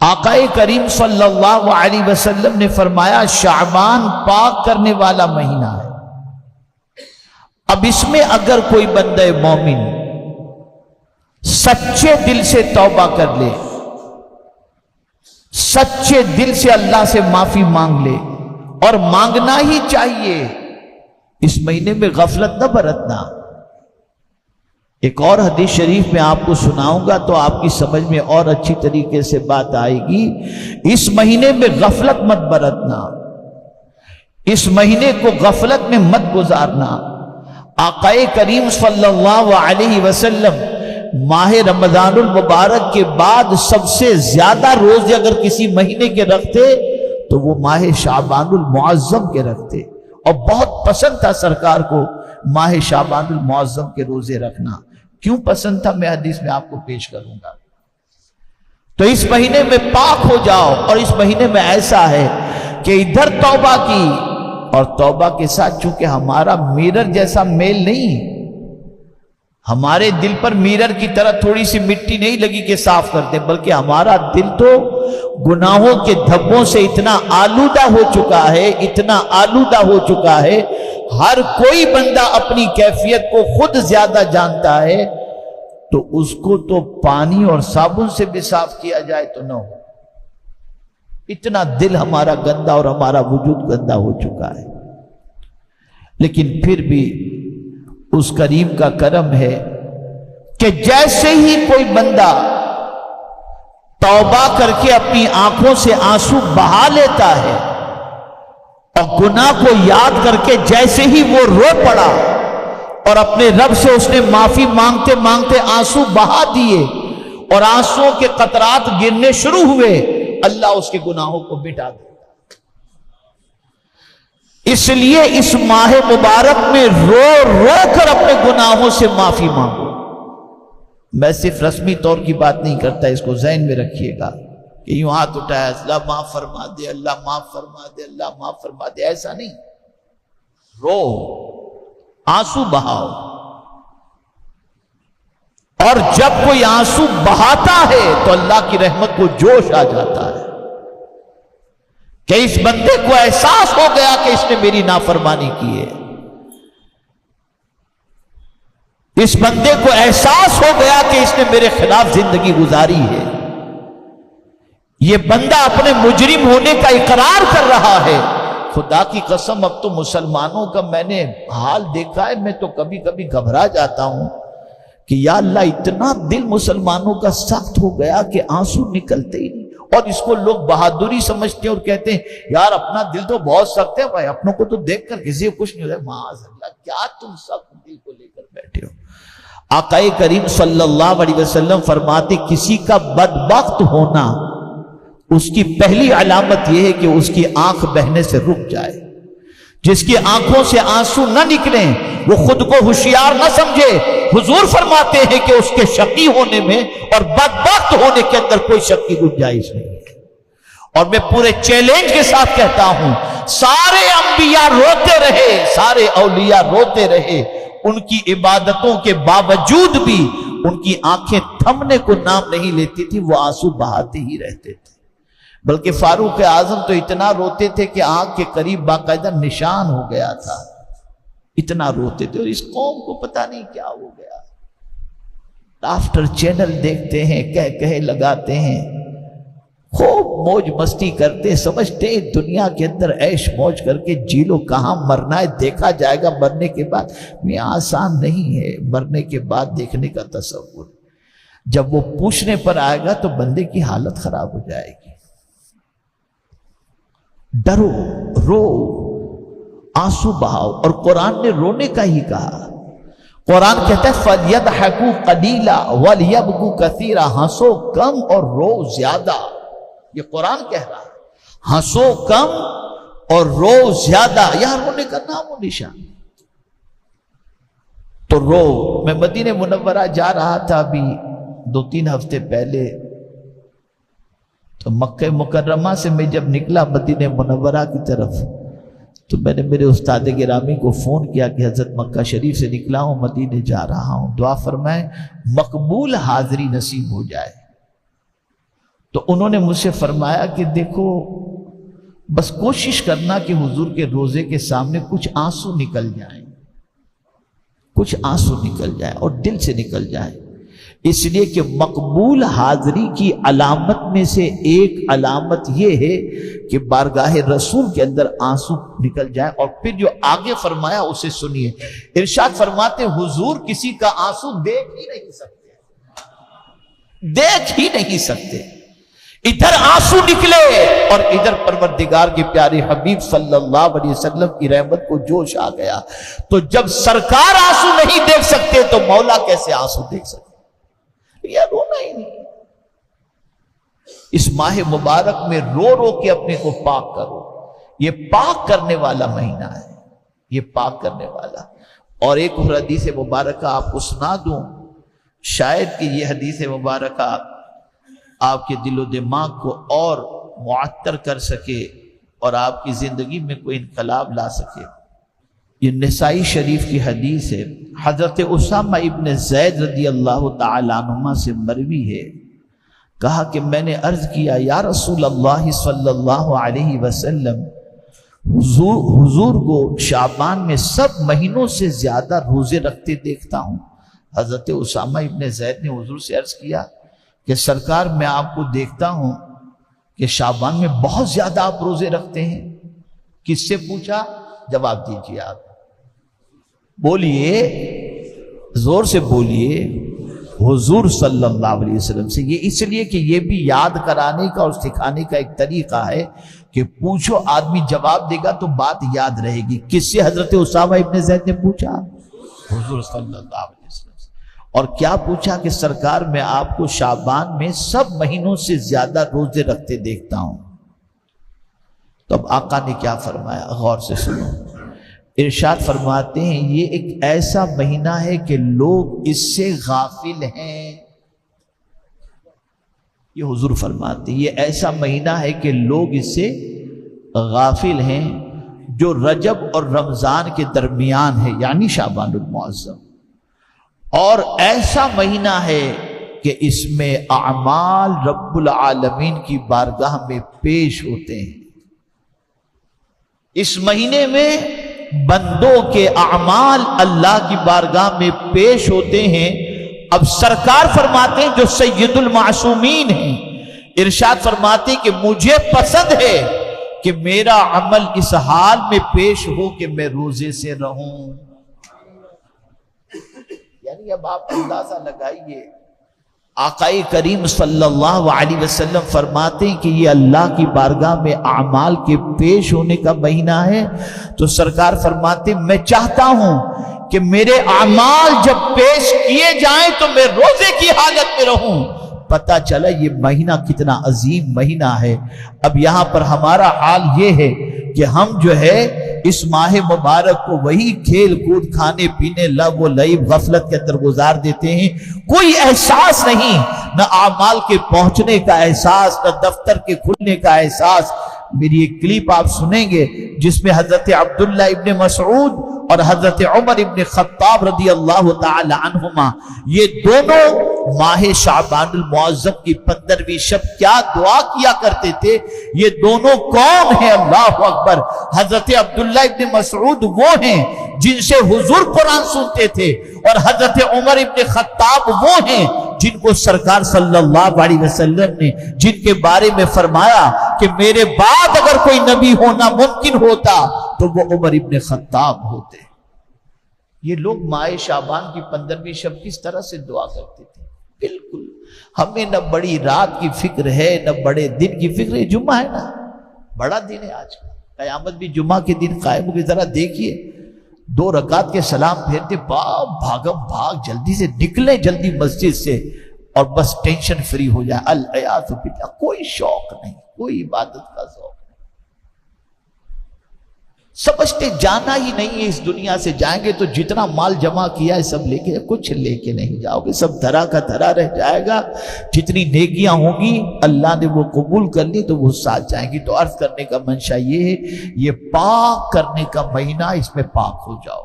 آقائے کریم صلی اللہ علیہ وسلم نے فرمایا شعبان پاک کرنے والا مہینہ ہے۔ اب اس میں اگر کوئی بندہ مومن سچے دل سے توبہ کر لے، سچے دل سے اللہ سے معافی مانگ لے، اور مانگنا ہی چاہیے، اس مہینے میں غفلت نہ برتنا۔ ایک اور حدیث شریف میں آپ کو سناؤں گا تو آپ کی سمجھ میں اور اچھی طریقے سے بات آئے گی۔ اس مہینے میں غفلت مت برتنا، اس مہینے کو غفلت میں مت گزارنا۔ آقائے کریم صلی اللہ علیہ وسلم ماہ رمضان المبارک کے بعد سب سے زیادہ روزے اگر کسی مہینے کے رکھتے تو وہ ماہ شعبان المعظم کے رکھتے، اور بہت پسند تھا سرکار کو ماہ شعبان المعظم کے روزے رکھنا۔ کیوں پسند تھا میں حدیث میں آپ کو پیش کروں گا۔ تو اس مہینے میں پاک ہو جاؤ، اور اس مہینے میں ایسا ہے کہ ادھر توبہ کی، اور توبہ کے ساتھ چونکہ ہمارا میرر جیسا میل نہیں، ہمارے دل پر میرر کی طرح تھوڑی سی مٹی نہیں لگی کہ صاف کرتے، بلکہ ہمارا دل تو گناہوں کے دھبوں سے اتنا آلودہ ہو چکا ہے، اتنا آلودہ ہو چکا ہے، ہر کوئی بندہ اپنی کیفیت کو خود زیادہ جانتا ہے، تو اس کو تو پانی اور صابن سے بھی صاف کیا جائے تو نہ ہو، اتنا دل ہمارا گندا اور ہمارا وجود گندا ہو چکا ہے۔ لیکن پھر بھی اس کریم کا کرم ہے کہ جیسے ہی کوئی بندہ توبہ کر کے اپنی آنکھوں سے آنسو بہا لیتا ہے، اور گناہ کو یاد کر کے جیسے ہی وہ رو پڑا اور اپنے رب سے اس نے معافی مانگتے مانگتے آنسو بہا دیے اور آنسوؤں کے قطرات گرنے شروع ہوئے، اللہ اس کے گناہوں کو مٹا دیتا۔ اس لیے اس ماہ مبارک میں رو رو کر اپنے گناہوں سے معافی مانگو۔ میں صرف رسمی طور کی بات نہیں کرتا، اس کو ذہن میں رکھیے گا کہ یوں ہاتھ اٹھایا اللہ معاف فرما دے، اللہ معاف فرما دے، اللہ معاف فرما دے، ایسا نہیں۔ رو، آنسو بہاؤ، اور جب کوئی آنسو بہاتا ہے تو اللہ کی رحمت کو جوش آ جاتا ہے کہ اس بندے کو احساس ہو گیا کہ اس نے میری نافرمانی کی ہے، اس بندے کو احساس ہو گیا کہ اس نے میرے خلاف زندگی گزاری ہے، یہ بندہ اپنے مجرم ہونے کا اقرار کر رہا ہے۔ خدا کی قسم اب تو مسلمانوں کا میں نے حال دیکھا ہے، میں تو کبھی کبھی گھبرا جاتا ہوں کہ یا اللہ اتنا دل مسلمانوں کا سخت ہو گیا کہ آنسو نکلتے ہی نہیں، اور اس کو لوگ بہادری سمجھتے ہیں اور کہتے ہیں یار اپنا دل تو بہت سخت ہے بھائی، اپنوں کو تو دیکھ کر کسی کو کچھ نہیں ہوتا۔ معاذ اللہ، کیا تم سخت دل کو لے کر بیٹھے ہو۔ آقائے کریم صلی اللہ علیہ وسلم فرماتے کسی کا بدبخت ہونا اس کی پہلی علامت یہ ہے کہ اس کی آنکھ بہنے سے رک جائے۔ جس کی آنکھوں سے آنسو نہ نکلیں وہ خود کو ہوشیار نہ سمجھے۔ حضور فرماتے ہیں کہ اس کے شقی ہونے میں اور بدبخت ہونے کے اندر کوئی شک کی گنجائش نہیں ہے۔ اور میں پورے چیلنج کے ساتھ کہتا ہوں، سارے انبیاء روتے رہے، سارے اولیاء روتے رہے، ان کی عبادتوں کے باوجود بھی ان کی آنکھیں تھمنے کو نام نہیں لیتی تھی، وہ آنسو بہاتے ہی رہتے تھے۔ بلکہ فاروق اعظم تو اتنا روتے تھے کہ آنکھ کے قریب باقاعدہ نشان ہو گیا تھا، اتنا روتے تھے۔ اور اس قوم کو پتہ نہیں کیا ہو گیا، لافٹر چینل دیکھتے ہیں، کہہ لگاتے ہیں، خوب موج مستی کرتے، سمجھتے ہیں دنیا کے اندر عیش موج کر کے جی لو، کہاں مرنا ہے دیکھا جائے گا مرنے کے بعد۔ یہ آسان نہیں ہے مرنے کے بعد دیکھنے کا تصور، جب وہ پوچھنے پر آئے گا تو بندے کی حالت خراب ہو جائے گی۔ ڈرو، رو، آنسو بہاؤ، اور قرآن نے رونے کا ہی کہا۔ قرآن کہتا ہے فَلْيَضْحَكُوا قَلِيلًا وَلْيَبْكُوا كَثِيرًا، ہنسو کم اور رو زیادہ، یہ قرآن کہہ رہا ہے، ہنسو کم اور رو زیادہ، یہاں رونے کا نام و نشان۔ تو رو، میں مدینہ منورہ جا رہا تھا ابھی 2-3 ہفتے پہلے، تو مکہ مکرمہ سے میں جب نکلا مدینہ منورہ کی طرف تو میں نے میرے استاد گرامی کو فون کیا کہ حضرت مکہ شریف سے نکلا ہوں، مدینہ جا رہا ہوں، دعا فرمائیں مقبول حاضری نصیب ہو جائے۔ تو انہوں نے مجھ سے فرمایا کہ دیکھو بس کوشش کرنا کہ حضور کے روزے کے سامنے کچھ آنسو نکل جائیں، کچھ آنسو نکل جائیں اور دل سے نکل جائیں، اس لیے کہ مقبول حاضری کی علامت میں سے ایک علامت یہ ہے کہ بارگاہ رسول کے اندر آنسو نکل جائیں۔ اور پھر جو آگے فرمایا اسے سنیے، ارشاد فرماتے حضور کسی کا آنسو دیکھ ہی نہیں سکتے، دیکھ ہی نہیں سکتے، ادھر آنسو نکلے اور ادھر پروردگار کے پیارے حبیب صلی اللہ علیہ وسلم کی رحمت کو جوش آ گیا۔ تو جب سرکار آنسو نہیں دیکھ سکتے تو مولا کیسے آنسو دیکھ سکتے؟ یہ رونا ہی نہیں۔ اس ماہ مبارک میں رو رو کے اپنے کو پاک کرو، یہ پاک کرنے والا مہینہ ہے، یہ پاک کرنے والا۔ اور ایک اور حدیث مبارکہ آپ کو سنا دوں، شاید کہ یہ حدیث مبارکہ آپ کے دل و دماغ کو اور معطر کر سکے اور آپ کی زندگی میں کوئی انقلاب لا سکے۔ یہ نسائی شریف کی حدیث ہے، حضرت اسامہ ابن زید رضی اللہ تعالی عنہما سے مروی ہے، کہا کہ میں نے عرض کیا یا رسول اللہ صلی اللہ علیہ وسلم، حضور کو شعبان میں سب مہینوں سے زیادہ روزے رکھتے دیکھتا ہوں۔ حضرت اسامہ ابن زید نے حضور سے عرض کیا کہ سرکار میں آپ کو دیکھتا ہوں کہ شعبان میں بہت زیادہ آپ روزے رکھتے ہیں۔ کس سے پوچھا؟ جواب دیجیے، آپ بولیے، زور سے بولیے، حضور صلی اللہ علیہ وسلم سے۔ یہ اس لیے کہ یہ بھی یاد کرانے کا اور سکھانے کا ایک طریقہ ہے کہ پوچھو، آدمی جواب دے گا تو بات یاد رہے گی۔ کس سے حضرت اسامہ ابن زید نے پوچھا؟ حضور صلی اللہ علیہ وسلم سے۔ اور کیا پوچھا کہ سرکار میں آپ کو شعبان میں سب مہینوں سے زیادہ روزے رکھتے دیکھتا ہوں۔ تو اب آقا نے کیا فرمایا، غور سے سنو۔ ارشاد فرماتے ہیں یہ ایک ایسا مہینہ ہے کہ لوگ اس سے غافل ہیں۔ یہ حضور فرماتے ہیں یہ ایسا مہینہ ہے کہ لوگ اس سے غافل ہیں، جو رجب اور رمضان کے درمیان ہے، یعنی شعبان المعظم۔ اور ایسا مہینہ ہے کہ اس میں اعمال رب العالمین کی بارگاہ میں پیش ہوتے ہیں۔ اس مہینے میں بندوں کے اعمال اللہ کی بارگاہ میں پیش ہوتے ہیں۔ اب سرکار فرماتے ہیں جو سید المعصومین ہیں، ارشاد فرماتے ہیں کہ مجھے پسند ہے کہ میرا عمل اس حال میں پیش ہو کہ میں روزے سے رہوں۔ یعنی اب آپ اندازہ لگائیے، آقائے کریم صلی اللہ علیہ وسلم فرماتے ہیں کہ یہ اللہ کی بارگاہ میں اعمال کے پیش ہونے کا مہینہ ہے، تو سرکار فرماتے ہیں میں چاہتا ہوں کہ میرے اعمال جب پیش کیے جائیں تو میں روزے کی حالت میں رہوں۔ پتہ چلا یہ مہینہ کتنا عظیم مہینہ ہے۔ اب یہاں پر ہمارا حال یہ ہے کہ ہم جو ہے اس ماہ مبارک کو وہی کھیل کود، کھانے پینے، لغو و لعب، غفلت کے اندر گزار دیتے ہیں۔ کوئی احساس نہیں، نہ اعمال کے پہنچنے کا احساس، نہ دفتر کے کھلنے کا احساس۔ میری ایک کلپ آپ سنیں گے جس میں حضرت عبداللہ ابن مسعود اور حضرت عمر ابن خطاب رضی اللہ تعالی عنہما، یہ دونوں ماہ شعبان المعظم کی 15ویں شب کیا دعا کیا کرتے تھے۔ یہ دونوں کون ہیں؟ اللہ اکبر۔ حضرت عبداللہ ابن مسعود وہ ہیں جن سے حضور قرآن سنتے تھے، اور حضرت عمر ابن خطاب وہ ہیں جن کو سرکار صلی اللہ علیہ وسلم نے جن کے بارے میں فرمایا کہ میرے بعد اگر کوئی نبی ہونا ممکن ہوتا تو وہ عمر ابن خطاب ہوتے۔ یہ لوگ ماہ شعبان کی 15ویں شب کس طرح سے دعا کرتے تھے؟ بالکل ہمیں نہ بڑی رات کی فکر ہے نہ بڑے دن کی فکر ہے۔ جمعہ ہے نا، بڑا دن ہے آج کا، قیامت بھی جمعہ کے دن قائم ہوگی۔ ذرا دیکھیے 2 رکعت کے سلام پھیرتے، بھاگم بھاگ جلدی سے نکلیں جلدی مسجد سے اور بس ٹینشن فری ہو جائے۔ العیاذ باللہ، کوئی شوق نہیں، کوئی عبادت کا ذوق نہیں، سمجھتے جانا ہی نہیں ہے اس دنیا سے۔ جائیں گے تو جتنا مال جمع کیا ہے سب لے کے، کچھ لے کے نہیں جاؤ گے، سب دھرا کا دھرا رہ جائے گا۔ جتنی نیکیاں ہوں گی اللہ نے وہ قبول کر لی تو وہ ساتھ جائیں گی۔ تو عرض کرنے کا منشا یہ ہے، یہ پاک کرنے کا مہینہ، اس میں پاک ہو جاؤ۔